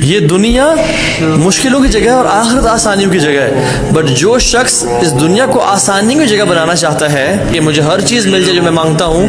یہ دنیا مشکلوں کی جگہ ہے اور آخرت آسانیوں کی جگہ ہے، بٹ جو شخص اس دنیا کو آسانی کی جگہ بنانا چاہتا ہے کہ مجھے ہر چیز مل جائے جو میں مانگتا ہوں،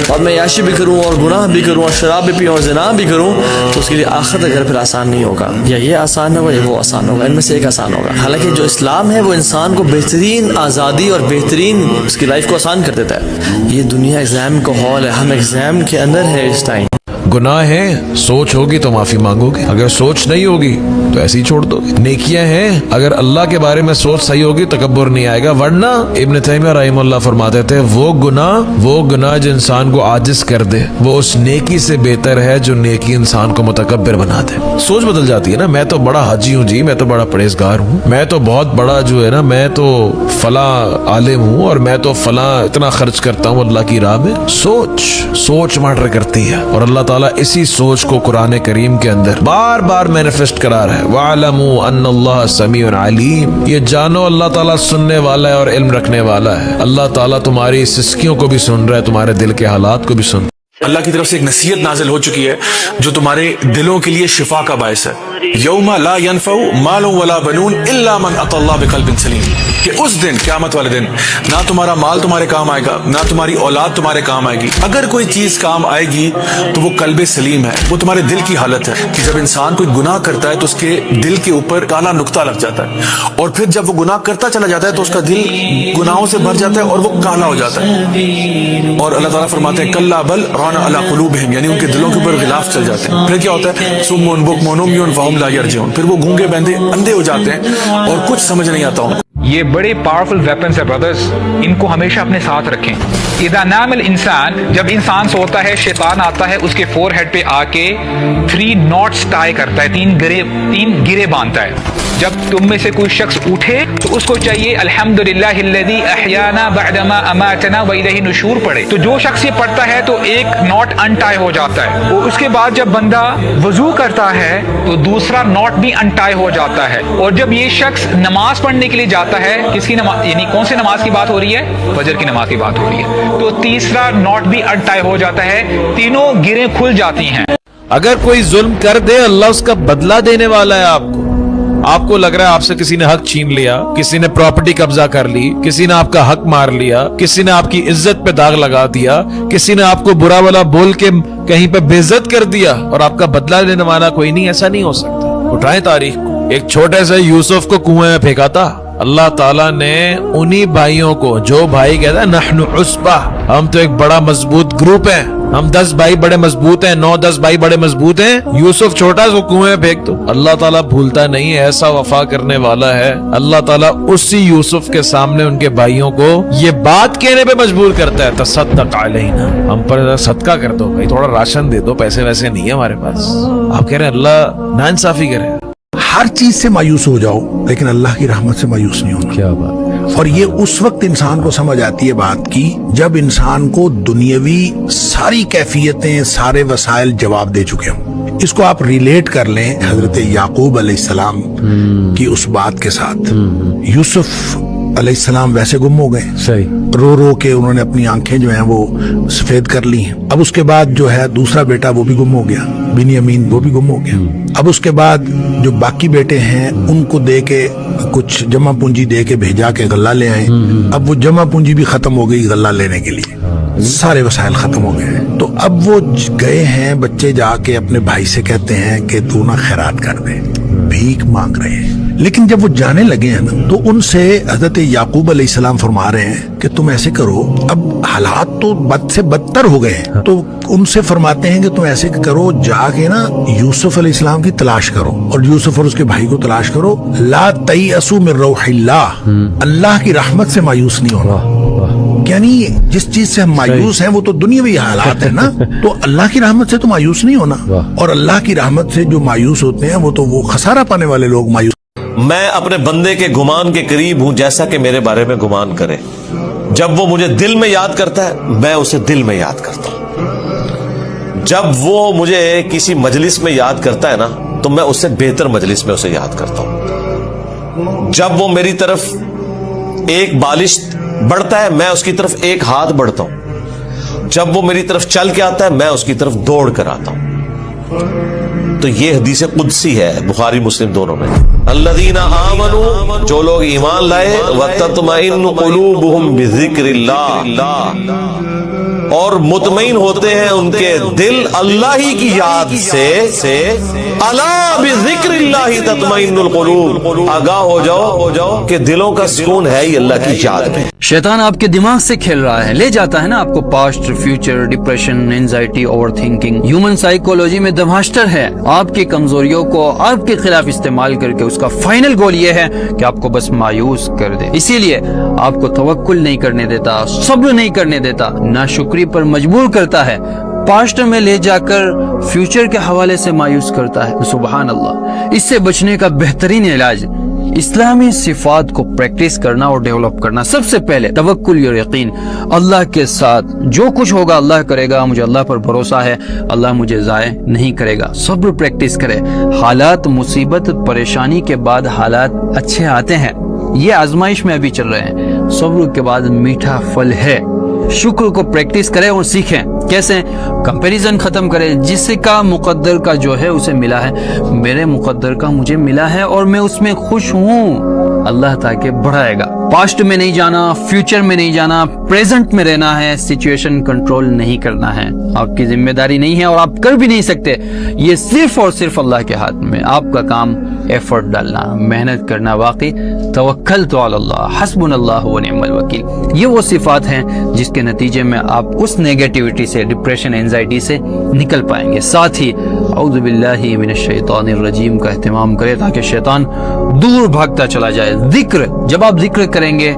اور میں عیاشی بھی کروں اور گناہ بھی کروں اور شراب بھی پیوں اور زنا بھی کروں، تو اس کے لیے آخرت کا گھر پھر آسان نہیں ہوگا، یا یہ آسان ہوگا یا وہ آسان ہوگا، ان میں سے ایک آسان ہوگا۔ حالانکہ جو اسلام ہے وہ انسان کو بہترین آزادی اور بہترین اس کی لائف کو آسان کر دیتا ہے۔ یہ دنیا ایگزام کا ہال ہے، ہم ایگزام کے اندر ہے اس ٹائم۔ گناہ ہے، سوچ ہوگی تو معافی مانگو گے، اگر سوچ نہیں ہوگی تو ایسے ہی چھوڑ دو گے۔ نیکیاں ہیں، اگر اللہ کے بارے میں سوچ صحیح ہوگی تکبر نہیں آئے گا، ورنہ ابن تیمیہ رحمہ اللہ فرماتے تھے وہ گناہ جو انسان کو عاجز کر دے وہ اس نیکی سے بہتر ہے جو نیکی انسان کو متکبر بنا دے۔ سوچ بدل جاتی ہے نا، میں تو بڑا حاجی ہوں جی، میں تو بڑا پرہیزگار ہوں، میں تو بہت بڑا جو ہے نا، میں تو فلاں عالم ہوں اور میں تو فلاں اتنا خرچ کرتا ہوں اللہ کی راہ میں۔ سوچ میٹر کرتی ہے، اور اللہ تعالیٰ اسی سوچ کو قرآن کریم کے اندر بار بار مینیفیسٹ کرا رہا ہے۔ وَاعْلَمُوا أَنَّ اللَّهَ سَمِيعٌ عَلِيمٌ، یہ جانو اللہ تعالیٰ سننے والا ہے اور علم رکھنے والا ہے۔ اللہ تعالیٰ تمہاری سسکیوں کو بھی سن رہا ہے، تمہارے دل کے حالات کو بھی سن۔ اللہ کی طرف سے ایک نصیحت نازل ہو چکی ہے جو تمہارے دلوں کے لیے شفا کا باعث ہے۔ یوم لا ينفع مال ولا بنون الا من اتى الله بقلب سلیم، کہ اس دن، قیامت والے دن، نہ تمہارا مال تمہارے کام آئے گا، نہ تمہاری اولاد تمہارے کام آئے گی۔ اگر کوئی چیز کام آئے گی تو وہ قلب سلیم ہے، وہ تمہارے دل کی حالت ہے کہ جب انسان کوئی گناہ کرتا ہے تو اس کے دل کے اوپر کالا نقطہ لگ جاتا ہے، اور پھر جب وہ گناہ کرتا چلا جاتا ہے تو اس کا دل گناہوں سے بھر جاتا ہے اور وہ کالا ہو جاتا ہے۔ اور اللہ تعالیٰ فرماتے ہیں کلا بل ران علی قلوبہم، یعنی ان کے دلوں کے اوپر غلاف چل جاتے ہیں۔ پھر کیا ہوتا ہے؟ صم بکم عمی فہم لا یرجعون، پھر وہ گونگے بہندے اندھے ہو جاتے ہیں اور کچھ سمجھ نہیں آتا ہوں۔ یہ بڑے پاورفل ویپنز ہیں برادرز، ان کو ہمیشہ اپنے ساتھ رکھیں۔ اذا نام الانسان، جب انسان سوتا ہے شیطان آتا ہے اس کے فور ہیڈ پہ آ کے 3 knots ٹائی کرتا ہے، 3 گرے باندھتا ہے۔ جب تم میں سے کوئی شخص اٹھے تو اس کو چاہیے الحمدللہ الذی احیانا بعدما اماتنا والیہ النشور پڑھے۔ تو جو شخص یہ پڑھتا ہے تو ایک ناٹ انٹائی ہو جاتا ہے، اور اس کے بعد جب بندہ وضو کرتا ہے تو دوسرا ناٹ بھی انٹائی ہو جاتا ہے، اور جب یہ شخص نماز پڑھنے کے لیے جاتا ہے، کس کی نماز، یعنی کون سی نماز کی بات ہو رہی ہے؟ فجر کی نماز کی بات ہو رہی ہے، تو تیسرا ناٹ بھی انٹائی ہو جاتا ہے، تینوں گریں کھل جاتی ہیں۔ اگر کوئی ظلم کر دے اللہ اس کا بدلہ دینے والا ہے۔ آپ کو لگ رہا ہے آپ سے کسی نے حق چھین لیا، کسی نے پراپرٹی قبضہ کر لی، کسی نے آپ کا حق مار لیا، کسی نے آپ کی عزت پہ داغ لگا دیا، کسی نے آپ کو برا بلا بول کے کہیں پہ بے عزت کر دیا، اور آپ کا بدلہ لینے والا کوئی نہیں، ایسا نہیں ہو سکتا۔ اٹھائیں تاریخ کو، ایک چھوٹے سے یوسف کو کنویں میں پھینکا تھا، اللہ تعالیٰ نے انہی بھائیوں کو، جو بھائی کہتا ہے نحن عصبہ، ہم تو ایک بڑا مضبوط گروپ ہیں، ہم 10 بھائی بڑے مضبوط ہیں، 9-10 بھائی بڑے مضبوط ہیں، یوسف چھوٹا سا کنویں میں پھینک دو، اللہ تعالیٰ بھولتا نہیں، ایسا وفا کرنے والا ہے۔ اللہ تعالیٰ اسی یوسف کے سامنے ان کے بھائیوں کو یہ بات کہنے پہ مجبور کرتا ہے تصدق علینا، ہم پر صدقہ کر دو بھائی، تھوڑا راشن دے دو، پیسے ویسے نہیں ہے ہمارے پاس۔ آپ کہہ رہے ہیں اللہ ناانصافی کرے؟ ہر چیز سے مایوس ہو جاؤ لیکن اللہ کی رحمت سے مایوس نہیں ہونا۔ کیا بات ہے۔ اور یہ اس وقت انسان کو سمجھ آتی ہے بات کی جب انسان کو دنیاوی ساری کیفیتیں، سارے وسائل جواب دے چکے ہوں۔ اس کو آپ ریلیٹ کر لیں حضرت یعقوب علیہ السلام کی اس بات کے ساتھ۔ یوسف علیہ السلام ویسے گم ہو گئے، صحیح، رو رو کے انہوں نے اپنی آنکھیں جو ہیں وہ سفید کر لی ہیں۔ اب اس کے بعد جو ہے دوسرا بیٹا وہ بھی گم ہو گیا، بنیامین، وہ بھی گم ہو گیا۔ اب اس کے بعد جو باقی بیٹے ہیں ان کو دے کے کچھ جمع پونجی دے کے بھیجا کہ غلہ لے آئیں۔ اب وہ جمع پونجی بھی ختم ہو گئی غلہ لینے کے لیے، سارے وسائل ختم ہو گئے ہیں۔ تو اب وہ گئے ہیں، بچے جا کے اپنے بھائی سے کہتے ہیں کہ تو نہ خیرات کر دے، بھیک مانگ رہے ہیں۔ لیکن جب وہ جانے لگے ہیں نا تو ان سے حضرت یعقوب علیہ السلام فرما رہے ہیں کہ تم ایسے کرو، اب حالات تو بد سے بدتر ہو گئے ہیں، تو ان سے فرماتے ہیں کہ تم ایسے کرو، جا کے نا یوسف علیہ السلام کی تلاش کرو اور یوسف اور اس کے بھائی کو تلاش کرو، لا تیأسوا من روح اللہ، اللہ کی رحمت سے مایوس نہیں ہونا۔ یعنی جس چیز سے ہم مایوس ہیں وہ تو دنیاوی حالات ہیں نا، تو اللہ کی رحمت سے تو مایوس نہیں ہونا، اور اللہ کی رحمت سے جو مایوس ہوتے ہیں وہ تو وہ خسارہ پانے والے لوگ مایوس۔ میں اپنے بندے کے گمان کے قریب ہوں جیسا کہ میرے بارے میں گمان کرے۔ جب وہ مجھے دل میں یاد کرتا ہے میں اسے دل میں یاد کرتا ہوں۔ جب وہ مجھے کسی مجلس میں یاد کرتا ہے نا تو میں اس سے بہتر مجلس میں اسے یاد کرتا ہوں۔ جب وہ میری طرف ایک بالش بڑھتا ہے میں اس کی طرف ایک ہاتھ بڑھتا ہوں۔ جب وہ میری طرف چل کے آتا ہے میں اس کی طرف دوڑ کر آتا ہوں۔ تو یہ حدیث قدسی ہے بخاری مسلم دونوں میں. الذین آمنوا، جو لوگ ایمان لائے، وتطمئن قلوبہم بذکر اللہ، اور مطمئن ہوتے ہیں ان کے دل اللہ ہی کی یاد سے. الا بذکر اللہ تطمئن القلوب، آگاہ ہو جاؤ کہ دلوں کا سکون ہے ہی اللہ کی یاد میں. شیطان آپ کے دماغ سے کھیل رہا ہے، لے جاتا ہے نا آپ کو past, future, depression, anxiety, over thinking. Human psychology میں دا ماسٹر ہے آپ کی کمزوریوں کو آپ کے خلاف استعمال کر کے اس کا فائنل گول یہ ہے کہ آپ کو بس مایوس کر دے. اسی لیے آپ کو توکل نہیں کرنے دیتا، صبر نہیں کرنے دیتا، ناشکری پر مجبور کرتا ہے، پاسٹ میں لے جا کر فیوچر کے حوالے سے مایوس کرتا ہے. سبحان اللہ. اس سے بچنے کا بہترین علاج اسلامی صفات کو پریکٹس کرنا اور ڈیولپ کرنا. سب سے پہلے توکل اور یقین اللہ کے ساتھ. جو کچھ ہوگا اللہ کرے گا، مجھے اللہ پر بھروسہ ہے، اللہ مجھے ضائع نہیں کرے گا. صبر پریکٹس کرے. حالات، مصیبت، پریشانی کے بعد حالات اچھے آتے ہیں، یہ آزمائش میں ابھی چل رہے ہیں. صبر کے بعد میٹھا پھل ہے. شکر کو پریکٹس کریں اور سیکھیں. کیسے؟ کمپیریزن ختم کریں. جس کا مقدر کا جو ہے اسے ملا ہے، میرے مقدر کا مجھے ملا ہے اور میں اس میں خوش ہوں. اللہ تاکہ بڑھائے گا. پاسٹ میں نہیں جانا، فیوچر میں نہیں جانا، پریزنٹ میں رہنا ہے. سچویشن کنٹرول نہیں کرنا ہے، آپ کی ذمہ داری نہیں ہے اور آپ کر بھی نہیں سکتے. یہ صرف اور صرف اللہ کے ہاتھ میں. آپ کا کام ایفرٹ ڈالنا، محنت کرنا. واقعی توکلت علی اللہ حسبنا اللہ ونعم الوکیل. یہ وہ صفات ہیں جس کے نتیجے میں آپ اس نیگیٹیوٹی سے، ڈپریشن، اینزائٹی سے نکل پائیں گے. ساتھ ہی اعوذ باللہ من الشیطان الرجیم کا اہتمام کریں تاکہ شیطان دور بھاگتا چلا جائے. ذکر، جب آپ ذکر کریں گے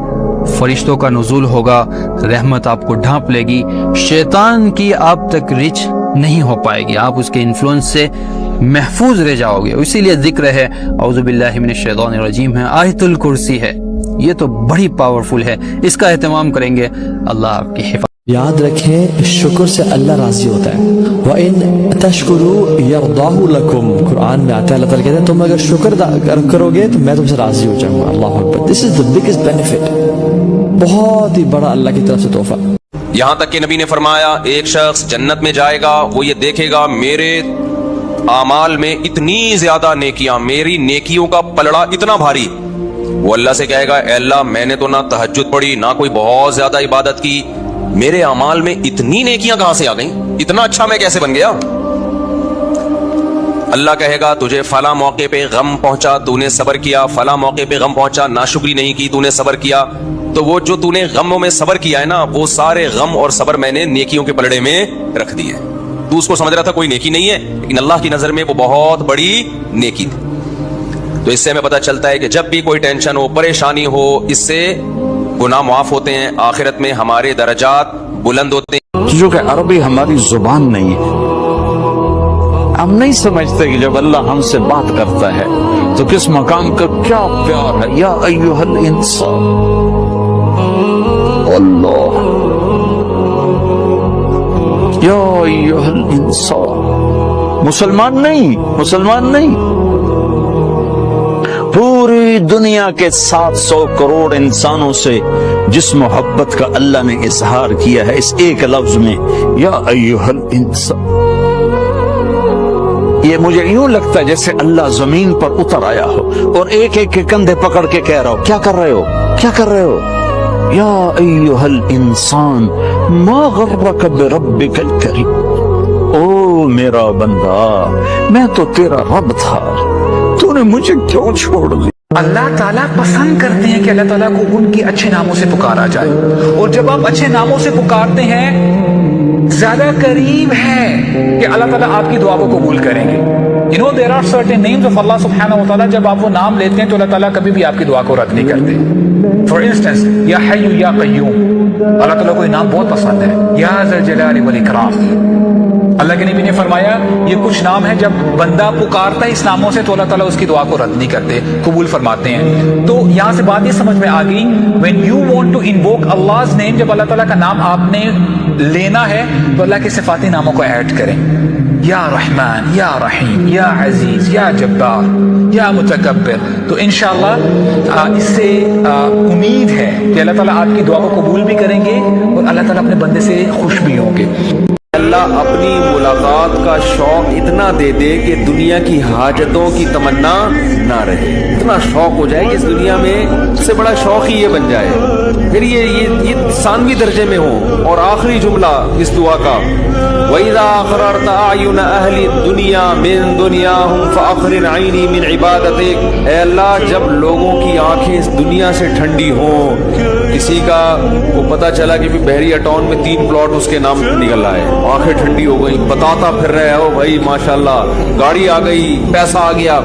فرشتوں کا نزول ہوگا، رحمت آپ کو ڈھانپ لے گی، شیطان کی آپ تک ریچ نہیں ہو پائے گی، آپ اس کے انفلوئنس سے محفوظ رہ جاؤ گے. اسی لیے ذکر ہے، اعوذ باللہ من الشیطان الرجیم ہے، آیت الکرسی ہے، یہ تو بڑی پاورفل ہے. اس کا اہتمام کریں گے، اللہ آپ کی حفاظت. یاد رکھیں شکر سے اللہ راضی ہوتا ہے. وَإِن تَشْكُرُوا يَرْضَاهُ لَكُمْ، قرآن میں آتا ہے اللہ تعالیٰ کہتے ہیں تم اگر شکر کرو گے تو میں تم سے راضی ہو جاؤں گا. اللہ اکبر. دس از the biggest benefit. بہت ہی بڑا اللہ کی طرف سے تحفہ. یہاں تک کہ نبی نے فرمایا ایک شخص جنت میں جائے گا، وہ یہ دیکھے گا میرے اعمال میں اتنی زیادہ نیکیاں، میری نیکیوں کا پلڑا اتنا بھاری. وہ اللہ سے کہے گا اے اللہ میں نے تو نہ تہجد پڑھی، نہ کوئی بہت زیادہ عبادت کی، میرے اعمال میں اتنی نیکیاں کہاں سے آ گئیں، اتنا اچھا میں کیسے بن گیا؟ اللہ کہے گا تجھے فلاں موقع پہ غم پہنچا، تو نے صبر کیا، فلاں موقع پہ غم پہنچا، ناشکری نہیں کی، تو نے صبر کیا. تو وہ جو تو نے غموں میں صبر کیا ہے نا، وہ سارے غم اور صبر میں نے نیکیوں کے پلڑے میں رکھ دیے. تو اس کو سمجھ رہا تھا کوئی نیکی نہیں ہے، لیکن اللہ کی نظر میں وہ بہت بڑی نیکی تھی. تو اس سے ہمیں پتہ چلتا ہے کہ جب بھی کوئی ٹینشن ہو، پریشانی ہو، اس سے گناہ معاف ہوتے ہیں، آخرت میں ہمارے درجات بلند ہوتے ہیں. چونکہ عربی ہماری زبان نہیں ہے، ہم نہیں سمجھتے کہ جب اللہ ہم سے بات کرتا ہے تو کس مقام کا کیا پیار ہے. یا ایھا الانسان، اللہ، یا ایھا الانسان. مسلمان نہیں، پوری دنیا کے 700 کروڑ انسانوں سے جس محبت کا اللہ نے اظہار کیا ہے اس ایک لفظ میں، یا ایھا الانسان. یہ مجھے یوں لگتا ہے جیسے اللہ زمین پر اتر آیا ہو اور ایک ایک کے کندھے پکڑ کے کہہ رہا ہو کیا کر رہے ہو. یا ایھا الانسان ما غرک بربک الکریم. او میرا بندہ، میں تو تیرا رب تھا، تو نے مجھے کیوں چھوڑ دیا. اللہ تعالیٰ پسند کرتے ہیں کہ اللہ تعالیٰ کو ان کے اچھے ناموں سے پکارا جائے، اور جب آپ اچھے ناموں سے پکارتے ہیں زیادہ قریب ہے کہ اللہ تعالیٰ آپ کی دعا کو قبول کریں گے. there are certain names of Allah سبحانہ و تعالیٰ، جب آپ وہ نام لیتے ہیں تو اللہ تعالیٰ کبھی بھی آپ کی دعا کو رد نہیں کرتے. فار انسٹنس یا حی یا قیوم، اللہ تعالیٰ کو یہ نام بہت پسند ہے. یا ذا الجلال والاکرام، اللہ کے نبی نے فرمایا یہ کچھ نام ہے جب بندہ پکارتا ہے اس ناموں سے تو اللہ تعالیٰ اس کی دعا کو رد نہیں کرتے، قبول فرماتے ہیں. تو یہاں سے بات یہ سمجھ میں آ گئی، when you want to invoke Allah's name، جب اللہ تعالیٰ کا نام آپ نے لینا ہے تو اللہ کے صفاتی ناموں کو ایڈ کریں. یا رحمان، یا رحیم، یا عزیز، یا جبار، یا متکبر. تو انشاءاللہ اس سے امید ہے کہ اللہ تعالیٰ آپ کی دعا کو قبول بھی کریں گے اور اللہ تعالیٰ اپنے بندے سے خوش بھی ہوں گے. اللہ اپنی ملاقات کا شوق اتنا دے دے کہ دنیا کی حاجتوں کی تمنا نہ رہے، اتنا شوق ہو جائے کہ اس دنیا میں سب سے بڑا شوق ہی یہ بن جائے، پھر یہ ثانوی درجے میں ہو۔ اور آخری جملہ اس دعا کا، وَإِذَا أَقْرَرْتَ أَعْيُنَ أَهْلِ الدُّنْيَا مِن دُنْيَاهُمْ فَأَقْرِرْ عَيْنِي مِنْ عِبَادَتِكَ۔ اے اللہ جب لوگوں کی آنکھیں اس دنیا سے ٹھنڈی ہوں، کسی کا وہ پتہ چلا کہ بحریہ ٹاؤن میں 3 پلاٹ اس کے نام نکل آئے، آنکھیں ٹھنڈی ہو گئی، بتاتا پھر رہے ہو بھائی ماشاءاللہ گاڑی آ گئی، پیسہ آ گیا،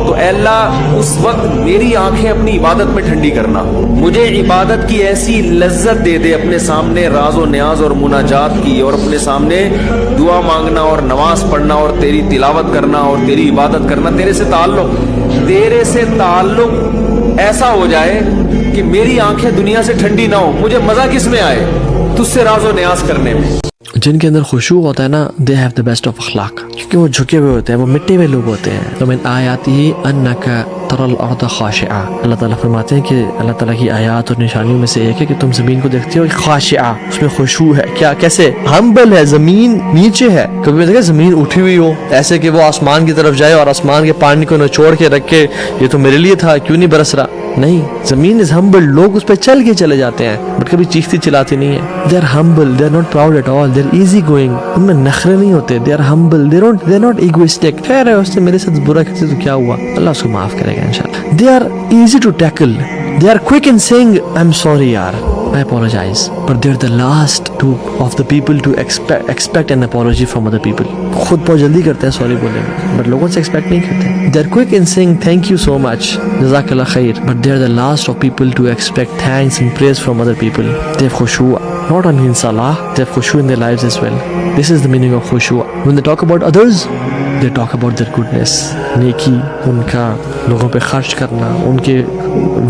تو اے اللہ اس وقت میری آنکھیں اپنی عبادت میں ٹھنڈی کرنا، مجھے عبادت کی ایسی لذت دے دے، اپنے سامنے راز و نیاز اور مناجات کی اور اپنے سامنے دعا مانگنا اور نماز پڑھنا اور تیری تلاوت کرنا اور تیری عبادت کرنا، تیرے سے تعلق ایسا ہو جائے کہ میری آنکھیں دنیا سے ٹھنڈی نہ ہو، مجھے مزہ کس میں آئے؟ تجھ سے راز و نیاز کرنے میں۔ جن کے اندر خشوع ہوتا ہے نا، they have the best of اخلاق، کیونکہ وہ جھکے ہوئے ہوتے ہیں، وہ مٹے ہوئے لوگ ہوتے ہیں۔ تو من آیاتی انک تری الارض خاشعہ، اللہ تعالیٰ فرماتے ہیں کہ اللہ تعالیٰ کی آیات اور نشانیوں میں سے ایک ہے کہ تم زمین کو دیکھتے ہو خاشعہ، اس میں خشوع ہے، کیا کیسے ہمبل ہے، زمین نیچے ہے، کبھی میں دیکھا زمین اٹھی ہوئی ہو ایسے کہ وہ آسمان کی طرف جائے اور آسمان کے پانی کو نچوڑ کے رکھ کے یہ تو میرے لیے تھا کیوں نہیں برس رہا، نہیں، زمین از ہمبل، لوگ اس پہ چل کے چلے جاتے ہیں بٹ کبھی چیختی چلاتی نہیں ہے۔ They are humble, they are not proud at all, they are easy going, ان میں نخرے نہیں ہوتے، they are humble, they are not egoistic, خیر ہے اس نے میرے ساتھ برا کرتے تو کیا ہوا، اللہ اس کو معاف کرے گا انشاءاللہ۔ They are easy to tackle, they are quick in seeing I'm ایم سوری یار، I apologize, but they're the last of the people to expect an apology from other people. خود بہت جلدی کرتے ہیں سوری بولنے میں بٹ لوگوں سے ایکسپیکٹ نہیں کرتے۔ They're quick in saying thank you so much, جزاک اللہ خیر، but they're the last of people to expect thanks and praise from other people. They have khushu' not only in salah, they have khushu' in their lives as well. This is the meaning of khushu'. When they talk about others, they talk about their goodness, نیکی، ان کا لوگوں پہ خرچ کرنا، ان کے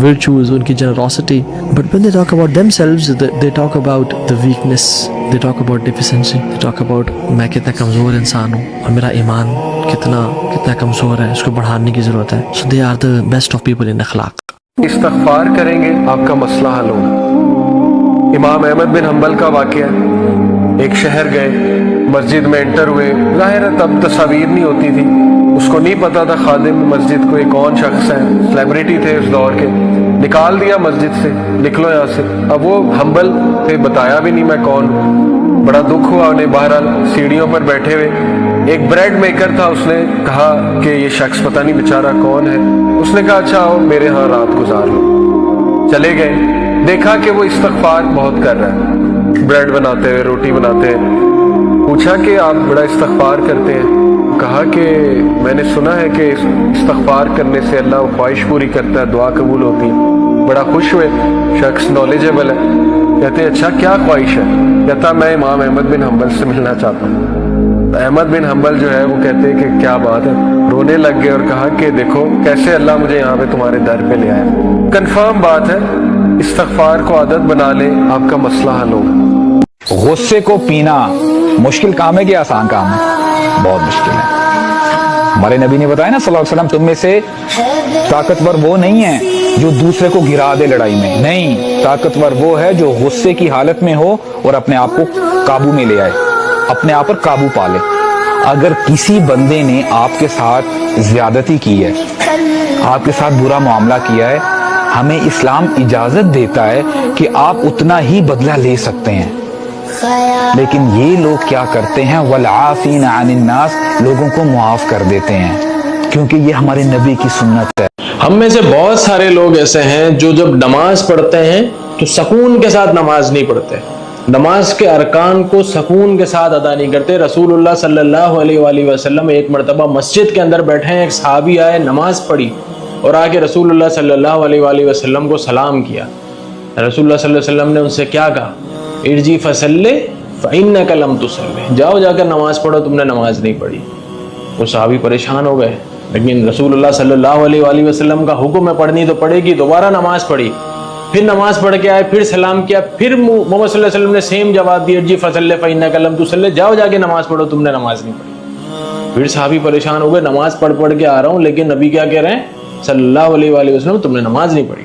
virtues، ان کی generosity. But when they talk about themselves, they talk about the weakness, they talk about deficiency, they talk about میں کتنا کمزور انسان ہوں اور میرا ایمان کتنا کمزور ہے، اس کو بڑھانے کی ضرورت ہے۔ So they are the best of people in اخلاق۔ استغفار کریں گے آپ کا مسئلہ حل ہوگا۔ امام احمد بن حنبل کا واقعہ، ایک شہر گئے، مسجد میں انٹر ہوئے، ظاہر ہے تب تصاویر نہیں ہوتی تھی، اس کو نہیں پتا تھا خادم مسجد کو ایک کون شخص ہے، سیلیبریٹی تھے اس دور کے، نکال دیا مسجد سے، نکلو یہاں سے۔ اب وہ حنبل تھے، بتایا بھی نہیں میں کون ہوں، بڑا دکھ ہوا انہیں۔ بہرحال سیڑھیوں پر بیٹھے ہوئے ایک بریڈ میکر تھا، اس نے کہا کہ یہ شخص پتہ نہیں بیچارہ کون ہے، اس نے کہا اچھا آؤ میرے ہاں رات گزار لو۔ چلے گئے، دیکھا کہ وہ استغفار بہت کر رہا ہے، بریڈ بناتے ہوئے، روٹی بناتے ہیں۔ پوچھا کہ آپ بڑا استغفار کرتے ہیں؟ کہا کہ میں نے سنا ہے کہ استغفار کرنے سے اللہ وہ خواہش پوری کرتا ہے، دعا قبول ہوتی ہے۔ بڑا خوش ہوئے، شخص نالجیبل ہے، کہتے ہیں اچھا کیا خواہش ہے؟ کہتا میں امام احمد بن حنبل سے ملنا چاہتا ہوں۔ احمد بن حنبل جو ہے وہ کہتے ہیں کہ کیا بات ہے، رونے لگ گئے اور کہا کہ دیکھو کیسے اللہ مجھے یہاں پہ تمہارے در پہ لے آیا۔ کنفرم بات ہے، استغفار کو عادت بنا لے، آپ کا مسئلہ حل ہوگا۔ غصے کو پینا مشکل کام ہے کہ آسان کام ہے؟ بہت مشکل ہے۔ ہمارے نبی نے بتایا نا صلی اللہ علیہ وسلم، تم میں سے طاقتور وہ نہیں ہے جو دوسرے کو گرا دے لڑائی میں، نہیں، طاقتور وہ ہے جو غصے کی حالت میں ہو اور اپنے آپ کو قابو میں لے آئے، اپنے آپ پر قابو پا لے۔ اگر کسی بندے نے آپ کے ساتھ زیادتی کی ہے، آپ کے ساتھ برا معاملہ کیا ہے، ہمیں اسلام اجازت دیتا ہے کہ آپ اتنا ہی بدلہ لے سکتے ہیں، لیکن یہ لوگ کیا کرتے ہیں، والعافین عن الناس، لوگوں کو معاف کر دیتے ہیں، کیونکہ یہ ہمارے نبی کی سنت ہے۔ ہم میں سے بہت سارے لوگ ایسے ہیں جو جب نماز پڑھتے ہیں تو سکون کے ساتھ نماز نہیں پڑھتے، نماز کے ارکان کو سکون کے ساتھ ادا نہیں کرتے۔ رسول اللہ صلی اللہ علیہ وآلہ وسلم ایک مرتبہ مسجد کے اندر بیٹھے ہیں، ایک صحابی آئے، نماز پڑھی اور آگے رسول اللہ صلی اللہ علیہ وآلہ وسلم کو سلام کیا۔ رسول اللہ صلی اللہ علیہ وسلم نے ان سے کیا کہا؟ ارجی فصلی فإنک لم تصلی، جاؤ جا کر نماز پڑھو، تم نے نماز نہیں پڑھی۔ وہ صحابی پریشان ہو گئے، لیکن رسول اللہ صلی اللہ علیہ وآلہ وسلم کا حکم ہے پڑھنی تو پڑھے گی۔ دوبارہ نماز پڑھی، پھر نماز پڑھ کے آئے، پھر سلام کیا، پھر محمد صلی اللہ علیہ وسلم نے سیم جواب دیا، ارجی فصلی فإنک لم تصلی، جاؤ جا کے نماز پڑھو، تم نے نماز نہیں پڑھی۔ پھر صحابی پریشان ہو گئے، نماز پڑھ کے آ رہا ہوں لیکن نبی کیا کہہ رہے ہیں صلی اللہ علیہ وآلہ وسلم، تم نے نماز نہیں پڑھی۔